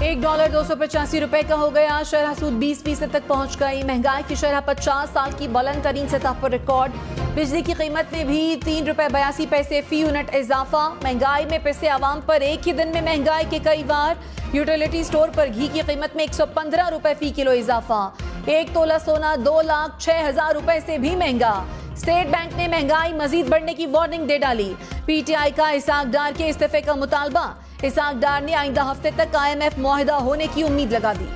$1 285 का हो गया। शरह सूद 20% तक पहुंच गई। महंगाई की शरह 50 साल की बुलंद तरीन सतह पर रिकॉर्ड। बिजली की कीमत में भी $3.82 फी यूनिट इजाफा। महंगाई में पिसे आवाम पर एक ही दिन में महंगाई के कई बार। यूटिलिटी स्टोर पर घी की कीमत में $115 फी किलो इजाफा। 1 तोला सोना 2,06,000 रुपए से भी महंगा। स्टेट बैंक ने महंगाई मजीद बढ़ने की वार्निंग दे डाली। पीटीआई का इसाक डार के इस्तीफे का मुतालबा। इसाक डार ने आइंदा हफ्ते तक IMF मुआहिदा होने की उम्मीद लगा दी।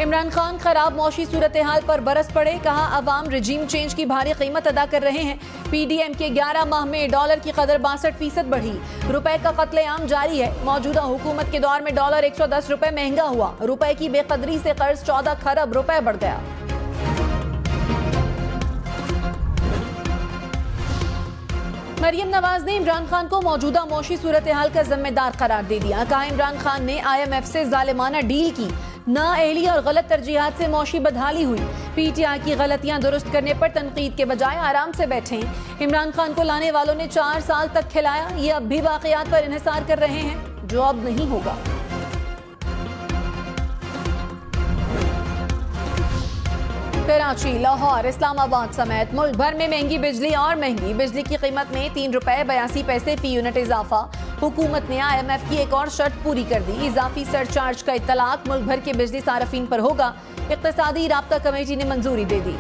इमरान खान खराब मौशी सूरत हाल पर बरस पड़े। कहा अवाम रजीम चेंज की भारी कीमत अदा कर रहे हैं। PDM के 11 माह में डॉलर की कदर 62% बढ़ी। रुपए का कत्लेआम जारी है। मौजूदा हुकूमत के दौर में डॉलर 110 रुपए महंगा हुआ। रुपए की बेकदरी से कर्ज 14 खरब रुपए बढ़ गया। मरियम नवाज ने इमरान खान को मौजूदा मौशी सूरत हाल का जिम्मेदार करार दे दिया। कहा इमरान खान ने IMF से जालिमाना डील की। नाअहली और गलत तरजीहात से मौशी बदहाली हुई। PTI की गलतियां दुरुस्त करने पर तनकीद के बजाय आराम से बैठे। इमरान खान को लाने वालों ने 4 साल तक खिलाया। ये अब भी वाकयात पर इन्हिसार कर रहे हैं जो अब नहीं होगा। कराची, लाहौर, इस्लामाबाद समेत मुल्क भर में महंगी बिजली और महंगी। बिजली की कीमत में $3.82 फी यूनिट इजाफा। हुकूमत ने IMF की एक और शर्त पूरी कर दी। इजाफी सरचार्ज का इत्तलाक मुल्क भर के बिजली सारफीन पर होगा। इक्तिसादी राब्ता कमेटी ने मंजूरी दे दी।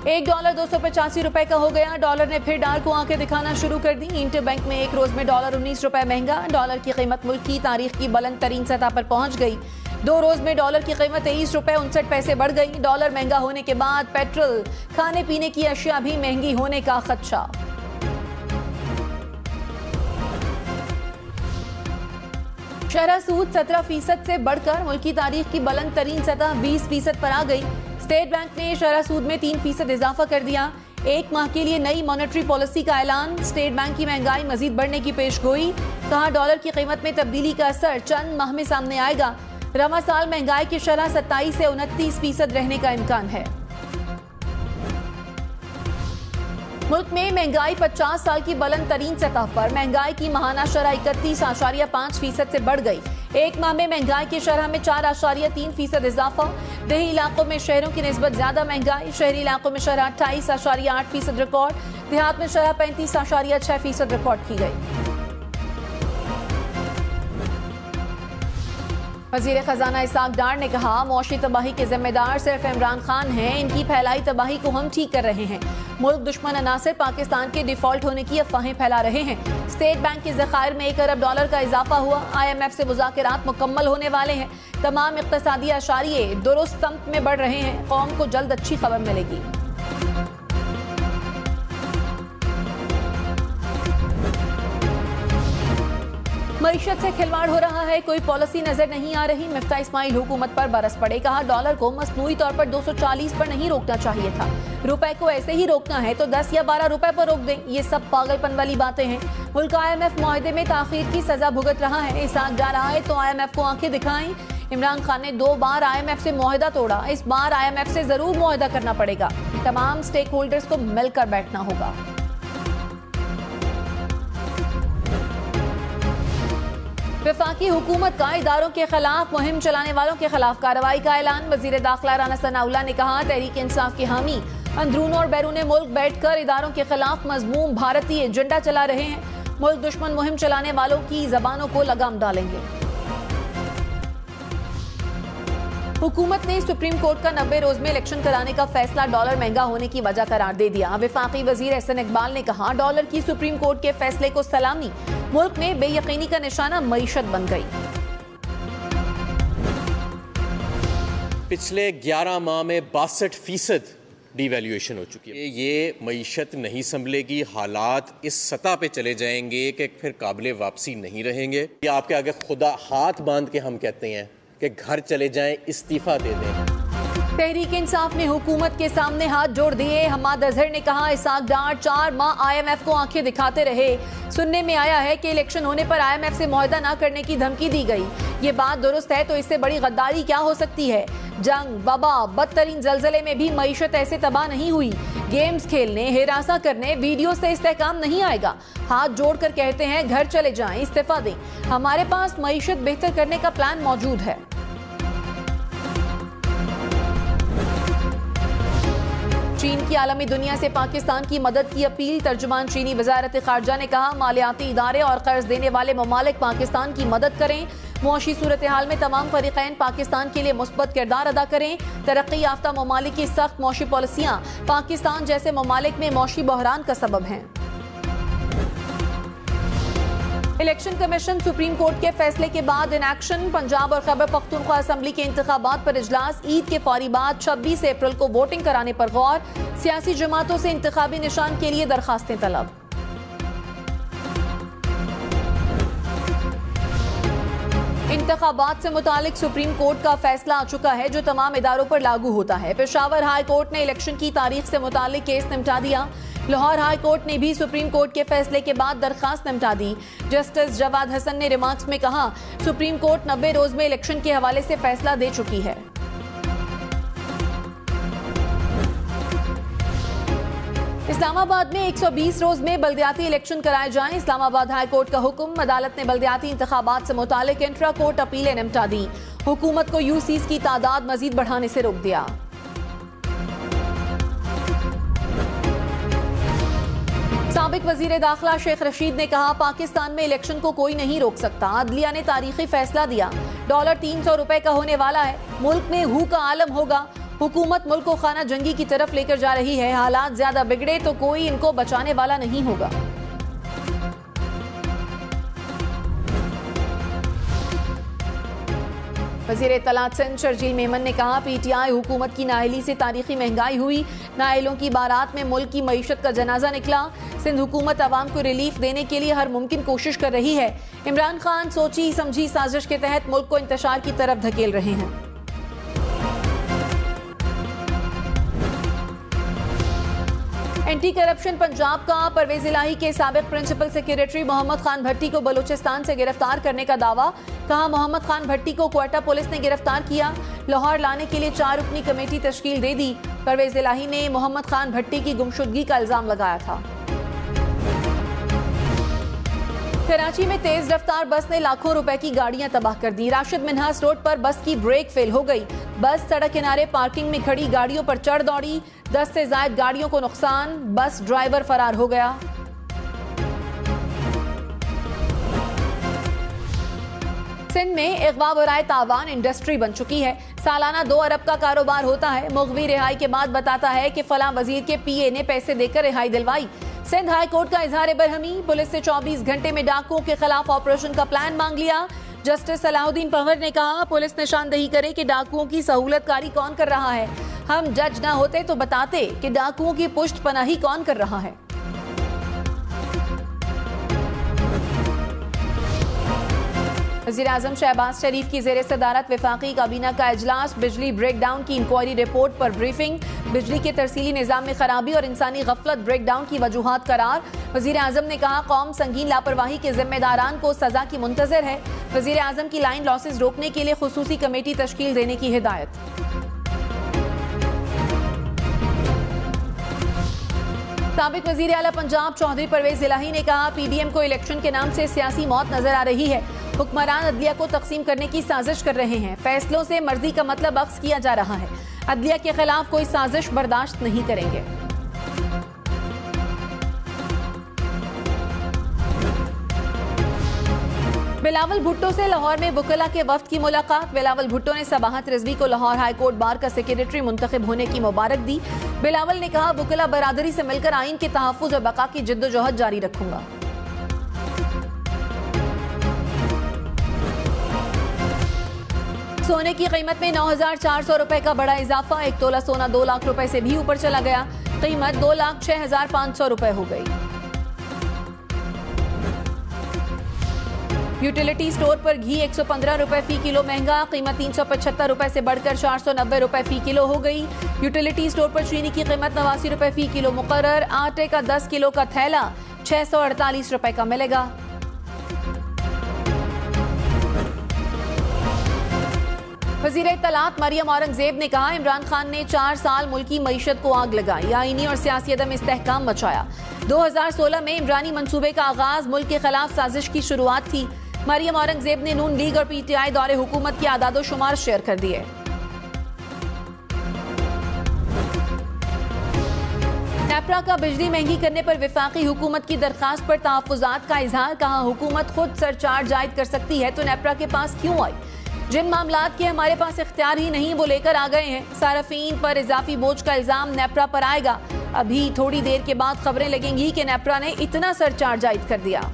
$1 285 का हो गया। डॉलर ने फिर डाल को आंखें दिखाना शुरू कर दी। इंटरबैंक में एक रोज में डॉलर 19 रुपए महंगा। डॉलर की कीमत मुल्क की तारीख की बुलंद तरीन सतह पर पहुंच गई। 2 रोज में डॉलर की कीमत $23.59 बढ़ गई। डॉलर महंगा होने के बाद पेट्रोल, खाने पीने की अशिया भी महंगी होने का खदशा। शरह सूद 17% से बढ़कर मुल्क की तारीख की बुलंद तरीन सतह 20% पर आ गई। स्टेट बैंक ने शरह सूद में 3% इजाफा कर दिया। 1 माह के लिए नई मॉनेटरी पॉलिसी का ऐलान। स्टेट बैंक की महंगाई मजीद बढ़ने की पेशगोई। कहा डॉलर की कीमत में तब्दीली का असर चंद माह में सामने आएगा। रवा साल महंगाई की शरह 27 से 29% रहने का इम्कान है। मुल्क में महंगाई 50 साल की बुलंद तरीन सतह पर। महंगाई की माहाना शरह 31.5% से बढ़ गई। 1 माह में महंगाई की शरह में 4.3% इजाफा। देही इलाकों में शहरों की निस्बत ज्यादा महंगाई। शहरी इलाकों में शरह 28.8% रिकॉर्ड। देहात में शरह 35.6% रिकॉर्ड की गई। वजीर खजाना इसाक डार ने कहा मौशी तबाही के जिम्मेदार सिर्फ इमरान खान हैं। इनकी फैलाई तबाही को हम ठीक कर रहे हैं। मुल्क दुश्मन अनासिर पाकिस्तान के डिफॉल्ट होने की अफवाहें फैला रहे हैं। स्टेट बैंक के ज़खायर में $1 अरब का इजाफा हुआ। IMF से मुज़ाकरात मुकम्मल होने वाले हैं। तमाम इक़्तिसादी अशारिये दुरुस्त सम्त में बढ़ रहे हैं। कौम को जल्द अच्छी खबर मिलेगी। मईशत से खिलवाड़ हो रहा है, कोई पॉलिसी नजर नहीं आ रही। मिफ्ता इस्माइल हुकूमत पर बरस पड़े। कहा डॉलर को मसनूई तौर पर 240 पर नहीं रोकना चाहिए था। रुपए को ऐसे ही रोकना है तो 10 या 12 रुपए पर रोक दें। ये सब पागलपन वाली बातें हैं। मुल्क IMF मुआहदे में ताखीर की सजा भुगत रहा है। इसाक जा रहा है तो IMF को आंखें दिखाएं। इमरान खान ने 2 बार IMF से मुआहदा तोड़ा। इस बार IMF से जरूर मुआहदा करना पड़ेगा। तमाम स्टेक होल्डर्स को मिलकर बैठना होगा। वफाकी हुकूमत का इदारों के खिलाफ मुहिम चलाने वालों के खिलाफ कार्रवाई का ऐलान। वजीर दाखिला राना सनाउल्लाह ने कहा तहरीक इंसाफ के हामी अंदरून और बैरून मुल्क बैठकर इदारों के खिलाफ मजमूम भारतीय एजेंडा चला रहे हैं। मुल्क दुश्मन मुहिम चलाने वालों की जबानों को लगाम डालेंगे। हुकूमत ने सुप्रीम कोर्ट का 90 रोज में इलेक्शन कराने का फैसला डॉलर महंगा होने की वजह करार दे दिया। वफाकी वजीर एहसन इकबाल ने कहा डॉलर की सुप्रीम कोर्ट के फैसले को सलामी। मुल्क में बेयकीनी का निशाना मईशत बन गई। पिछले 11 माह में 62% डिवैल्यूएशन हो चुकी है। ये मईशत नहीं संभलेगी। हालात इस सतह पे चले जाएंगे कि फिर काबिले वापसी नहीं रहेंगे। ये आपके आगे खुदा हाथ बांध के हम कहते हैं कि घर चले जाएं, इस्तीफा दे दें। तहरीक इंसाफ ने हुकूमत के सामने हाथ जोड़ दिए। हम्माद अजहर ने कहा, इसाक डार 4 माह IMF को आंखें दिखाते रहे। सुनने में आया है कि इलेक्शन होने पर IMF से मुआहदा न करने की धमकी दी गई। ये बात दुरुस्त है तो इससे बड़ी गद्दारी क्या हो सकती है। जंग, वबा, बदतरीन जलजले में भी मईशत ऐसे तबाह नहीं हुई। गेम्स खेलने, हिरासा करने, वीडियो से इस्तेहकाम नहीं आएगा। हाथ जोड़कर कहते हैं घर चले जाएं, इस्तीफा दें। हमारे पास मईशत बेहतर करने का प्लान मौजूद है। चीन की आलमी दुनिया से पाकिस्तान की मदद की अपील। तर्जुमान चीनी वजारत खारजा ने कहा, मालियाती इदारे और कर्ज देने वाले ममालिक पाकिस्तान की मदद करें। मुआशी सूरत हाल में तमाम फरीकैन पाकिस्तान के लिए मुस्बत किरदार अदा करें। तरक्की याफ्ता ममालिक की सख्त मौशी पॉलिसियां पाकिस्तान जैसे ममालिक में मौशी बहरान का सबब हैं। इलेक्शन कमीशन सुप्रीम कोर्ट के फैसले के बाद इन एक्शन। पंजाब और खैबर पख्तूनख्वा असम्बली के इंतखाबात पर इजलास। ईद के फौरी बाद 26 अप्रैल को वोटिंग कराने पर गौर। सियासी जमातों से इंतखाबी निशान के लिए दरखास्तें तलब। इंतखाबात से मुतालिक सुप्रीम कोर्ट का फैसला आ चुका है जो तमाम इदारों पर लागू होता है। पेशावर हाई कोर्ट ने इलेक्शन की तारीख से मुतालिक केस निपटा दिया। लाहौर हाई कोर्ट ने भी सुप्रीम कोर्ट के फैसले के बाद दरखास्त निपटा दी। जस्टिस जवाद हसन ने रिमार्क्स में कहा, सुप्रीम कोर्ट 90 रोज में इलेक्शन के हवाले से फैसला दे चुकी है। इस्लामाबाद में 120 रोज में बल्दियाती इलेक्शन कराए जाएं। इस्लामाबाद हाई कोर्ट का हुक्म। अदालत ने बल्दियाती इंतखाबात से मुतालिक इंट्रा कोर्ट अपीलें निपटा दी। हुकूमत को यूसीस की तादाद मजीद बढ़ाने से रोक दिया। साबिक वजीर दाखिला शेख रशीद ने कहा, पाकिस्तान में इलेक्शन को कोई नहीं रोक सकता। अदलिया ने तारीखी फैसला दिया। डॉलर 300 रुपए का होने वाला है। मुल्क में हू का आलम होगा। हुकूमत मुल्क को खाना जंगी की तरफ लेकर जा रही है। हालात ज्यादा बिगड़े तो कोई इनको बचाने वाला नहीं होगा। वजीर इत्तलात सिंध शर्जील मेमन ने कहा, PTI हुकूमत की नाअहली से तारीखी महंगाई हुई। नाअहलों की बारात में मुल्क की मईशत का जनाजा निकला। सिंध हुकूमत अवाम को रिलीफ देने के लिए हर मुमकिन कोशिश कर रही है। इमरान खान सोची समझी साजिश के तहत मुल्क को इंतशार की तरफ धकेल रहे हैं। एंटी करप्शन पंजाब का परवेज इलाही के साबिक प्रिंसिपल सेक्रेटरी मोहम्मद खान भट्टी को बलूचिस्तान से गिरफ्तार करने का दावा। कहा, मोहम्मद खान भट्टी को क्वेटा पुलिस ने गिरफ्तार किया। लाहौर लाने के लिए 4 रुकनी कमेटी तश्कील दे दी। परवेज इलाही ने मोहम्मद खान भट्टी की गुमशुदगी का इल्जाम लगाया था। कराची में तेज रफ्तार बस ने लाखों रुपए की गाड़ियां तबाह कर दी। राशिद मिन्हास रोड पर बस की ब्रेक फेल हो गई। बस सड़क किनारे पार्किंग में खड़ी गाड़ियों पर चढ़ दौड़ी। 10 से ज्यादा गाड़ियों को नुकसान। बस ड्राइवर फरार हो गया। सिंध में इगवा बराए तावान इंडस्ट्री बन चुकी है। सालाना 2 अरब का कारोबार होता है। मुगवी रिहाई के बाद बताता है कि फलां वजीर के PA ने पैसे देकर रिहाई दिलवाई। सिंध हाई कोर्ट का इजहार बरहमी। पुलिस से 24 घंटे में डाकुओं के खिलाफ ऑपरेशन का प्लान मांग लिया। जस्टिस सलाहुद्दीन पंवर ने कहा, पुलिस निशानदेही करे कि डाकुओं की सहूलतकारी कौन कर रहा है। हम जज ना होते तो बताते कि डाकुओं की पुष्ट पनाही कौन कर रहा है। वज़ीर-ए-आज़म शहबाज शरीफ की ज़ेरे सदारत वफाकी काबीना का इजलास। बिजली ब्रेकडाउन की इंक्वायरी रिपोर्ट पर ब्रीफिंग। बिजली के तरसीली निज़ाम में खराबी और इंसानी गफलत ब्रेकडाउन की वजूहात करार। वज़ीर-ए-आज़म ने कहा, कौम संगीन लापरवाही के जिम्मेदारान को सजा की मुंतजर है। वज़ीर-ए-आज़म की लाइन लॉसेस रोकने के लिए खुसूसी कमेटी तश्कील देने की हिदायत। साबिक वज़ीर आला पंजाब चौधरी परवेज इलाही ने कहा, PDM को इलेक्शन के नाम से सियासी मौत नजर आ रही है। हुक्मरान अदलिया को तकसीम करने की साजिश कर रहे हैं। फैसलों से मर्जी का मतलब अक्स किया जा रहा है। अदलिया के खिलाफ कोई साजिश बर्दाश्त नहीं करेंगे। बिलावल भुट्टो से लाहौर में वकला के वफ्द की मुलाकात। बिलावल भुट्टो ने सबाहत रिजवी को लाहौर हाई कोर्ट बार का सेक्रेटरी मुंतखब होने की मुबारक दी। बिलावल ने कहा, वकला बरादरी से मिलकर आइन के तहफ्फुज़ और बका की जिद्दोजहद जारी रखूंगा। सोने की कीमत में 9,400 रुपए का बड़ा इजाफा। 1 तोला सोना 2 लाख रुपए से भी ऊपर चला गया। कीमत 2,06,500 रुपए हो गई। यूटिलिटी स्टोर पर घी 115 रुपए फी किलो महंगा, कीमत 375 रुपए से बढ़कर 490 रुपए फी किलो हो गई। यूटिलिटी स्टोर पर चीनी की कीमत 89 रुपए फी किलो मुकर्रर, आटे का 10 किलो का थैला 648 रुपए का मिलेगा। वज़ीर इत्तलात मरियम औरंगजेब ने कहा, इमरान खान ने 4 साल मुल्की मईशत को आग लगाई, आईनी और सियासी अदम इस्तेहकाम मचाया। 2016 में इमरानी मंसूबे का आगाज मुल्क के खिलाफ साजिश की शुरुआत थी। मरियम औरंगजेब ने नून लीग और PTI दौरे हुकूमत के आदादो शुमार शेयर कर दिए। नेपरा का बिजली महंगी करने पर वफाकी हुकूमत की दरखास्त पर तहफ्फुज़ात का इजहार, कहा हुकूमत खुद सरचार्ज आयद कर सकती है तो नेपरा के पास क्यों आई। जिन मामलात के हमारे पास इख्तियार ही नहीं वो लेकर आ गए हैं। सारफीन पर इजाफी बोझ का इल्जाम नेपरा पर आएगा। अभी थोड़ी देर के बाद खबरें लगेंगी कि नेपरा ने इतना सरचार्ज आयद कर दिया।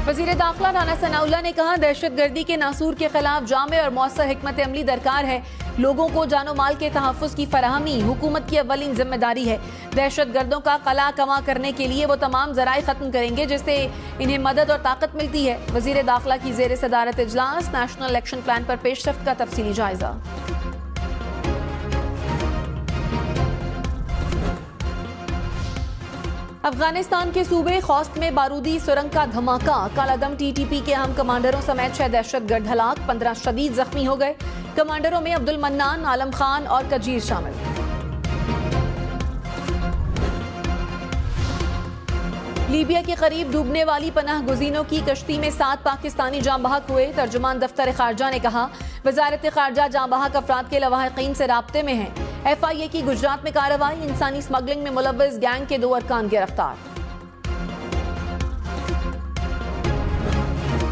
वज़ीर दाखिला राना सनाउल्लाह ने कहा, दहशतगर्दी के नासूर के खिलाफ जामे और मौसर हिकमत अमली दरकार है। लोगों को जानो माल के तहफ़्फ़ुज़ की फराहमी हुकूमत की अव्वलीन जिम्मेदारी है। दहशतगर्दों का कला कमा करने के लिए वो तमाम ज़राए ख़त्म करेंगे जिससे इन्हें मदद और ताकत मिलती है। वज़ीर दाखिला की ज़ेर सदारत इजलास, नेशनल इलेक्शन प्लान पर पेशरफ्त का तफसीली जायजा। अफगानिस्तान के सूबे खौस्त में बारूदी सुरंग का धमाका, कालादम TTP के अहम कमांडरों समेत 6 दहशतगर्द हलाक, 15 शदीद जख्मी हो गए। कमांडरों में अब्दुल मन्नान, आलम खान और कजीर शामिल। लीबिया के करीब डूबने वाली पनाह गुज़ीनों की कश्ती में 7 पाकिस्तानी जाँ बहक हुए। तर्जुमान दफ्तर खारजा ने कहा, वजारत खारजा जाँ बहक अफराद के लवाहिकीन से राब्ते में है। FIA की गुजरात में कार्रवाई, इंसानी स्मगलिंग में मुलव्वस गैंग के 2 अरकान गिरफ्तार।